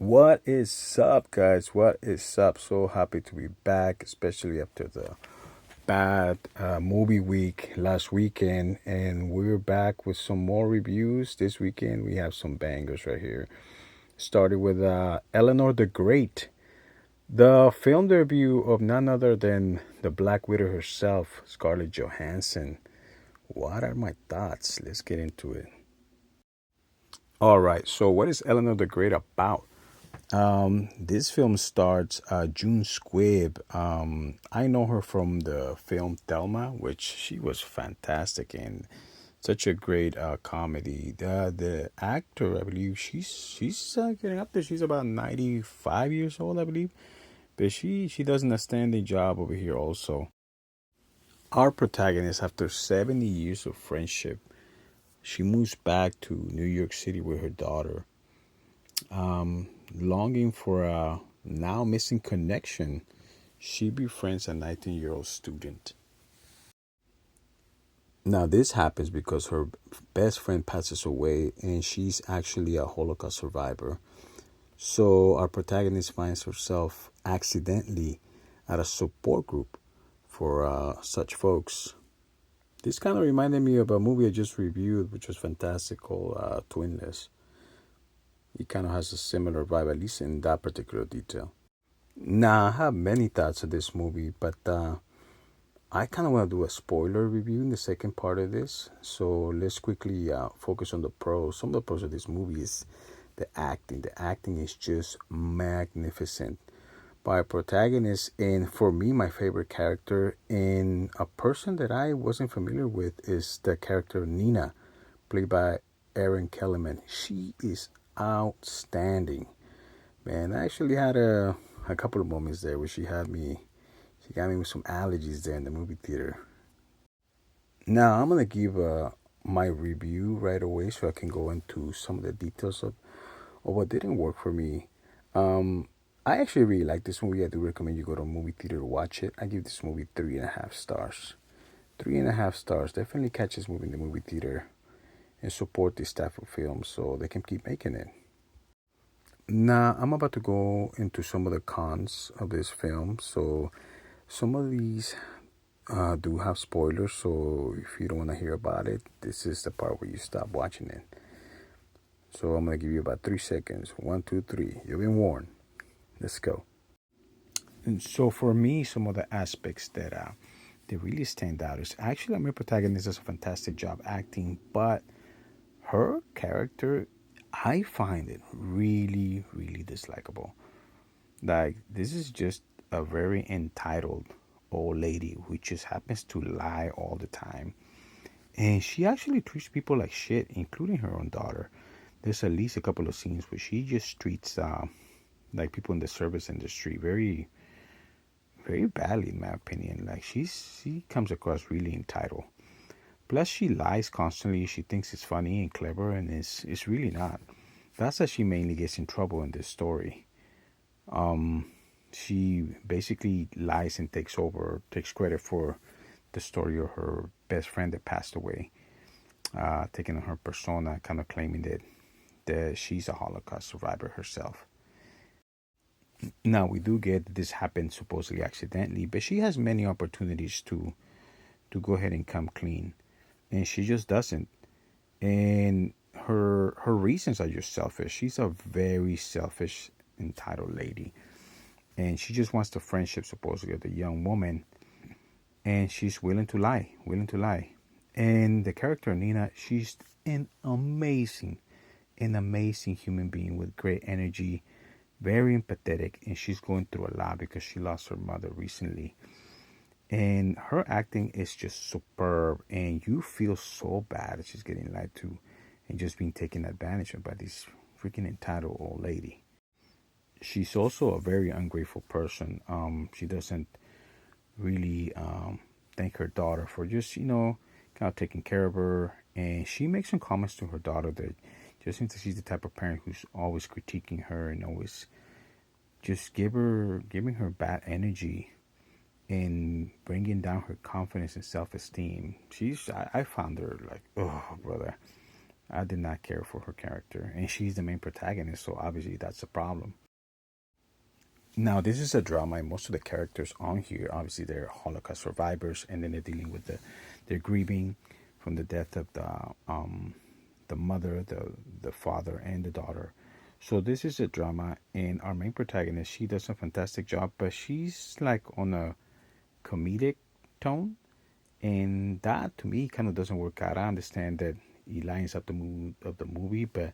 What is up, guys? What is up? So happy to be back, especially after the bad movie week last weekend. And we're back with some more reviews. This weekend, we have some bangers right here. Started with Eleanor the Great, the film debut of none other than the Black Widow herself, Scarlett Johansson. What are my thoughts? Let's get into it. All right, so what is Eleanor the Great about? This film starts June Squibb. I know her from the film Thelma, which she was fantastic in. Such a great comedy. The actor, I believe, she's getting up there. She's about 95 years old, I believe. But she does an outstanding job over here also. Our protagonist, after 70 years of friendship, she moves back to New York City with her daughter. Longing for a now missing connection, she befriends a 19-year-old student. Now, this happens because her best friend passes away and she's actually a Holocaust survivor. So, our protagonist finds herself accidentally at a support group for such folks. This kind of reminded me of a movie I just reviewed, which was fantastic, called Twinless. It kind of has a similar vibe, at least in that particular detail. Now, I have many thoughts of this movie, but I kind of want to do a spoiler review in the second part of this. So let's quickly focus on the pros. Some of the pros of this movie is the acting. The acting is just magnificent by a protagonist, and for me, my favorite character, and a person that I wasn't familiar with, is the character Nina, played by Erin Kellyman. She is outstanding. Man, I actually had a couple of moments there where she got me with some allergies there in the movie theater. Now I'm gonna give my review right away so I can go into some of the details of what didn't work for me. Um, I actually really like this movie. I do recommend you go to a movie theater to watch it. I give this movie 3.5 stars. 3.5 stars. Definitely catch this movie in the movie theater and support this type of film so they can keep making it. Now, I'm about to go into some of the cons of this film. So, some of these do have spoilers. So, if you don't want to hear about it, this is the part where you stop watching it. So, I'm going to give you about 3 seconds. One, two, three. You've been warned. Let's go. And so, for me, some of the aspects that really stand out is actually, my protagonist does a fantastic job acting, but her character, I find it really, really dislikable. Like, this is just a very entitled old lady who just happens to lie all the time. And she actually treats people like shit, including her own daughter. There's at least a couple of scenes where she just treats like people in the service industry very, very badly, in my opinion. Like, she comes across really entitled. Plus, she lies constantly. She thinks it's funny and clever, and it's really not. That's how she mainly gets in trouble in this story. She basically lies and takes credit for the story of her best friend that passed away, taking on her persona, kind of claiming that she's a Holocaust survivor herself. Now, we do get that this happened supposedly accidentally, but she has many opportunities to go ahead and come clean, and she just doesn't. And her reasons are just selfish. She's a very selfish, entitled lady, and she just wants the friendship supposedly of the young woman, and she's willing to lie. And the character Nina, she's an amazing human being with great energy, very empathetic, and she's going through a lot because she lost her mother recently. And her acting is just superb, and you feel so bad that she's getting lied to and just being taken advantage of by this freaking entitled old lady. She's also a very ungrateful person. She doesn't really thank her daughter for just, kind of taking care of her. And she makes some comments to her daughter that just seems that she's the type of parent who's always critiquing her and always just giving her bad energy and bringing down her confidence and self-esteem. I found her like, oh, brother. I did not care for her character, and she's the main protagonist, so obviously that's a problem. Now, this is a drama, and most of the characters on here, obviously, they're Holocaust survivors, and then they're dealing with they're grieving from the death of the mother, the father, and the daughter. So this is a drama, and our main protagonist, she does a fantastic job, but she's like on a comedic tone, and that to me kind of doesn't work out. I understand that he lines up the mood of the movie, but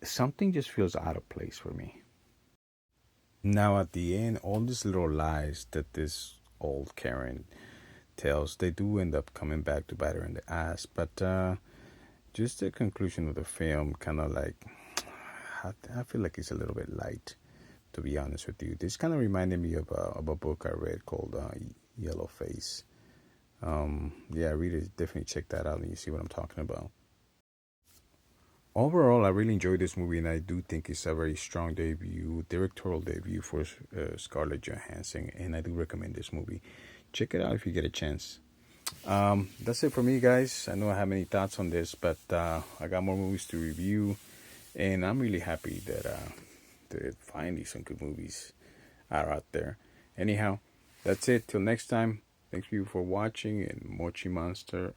something just feels out of place for me. Now, at the end, all these little lies that this old Karen tells, they do end up coming back to bite her in the ass. But just the conclusion of the film, kind of like, I feel like it's a little bit light, to be honest with you. This kind of reminded me of a book I read called Yellow Face. Yeah, read it. Definitely check that out and you see what I'm talking about. Overall, I really enjoyed this movie, and I do think it's a very strong debut, directorial debut for Scarlett Johansson, and I do recommend this movie. Check it out if you get a chance. That's it for me, guys. I know I have many thoughts on this, but I got more movies to review, and I'm really happy that finally some good movies are out there. Anyhow, that's it. Till next time, thank you for watching, and Mochi Monster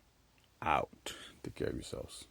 out. Take care of yourselves.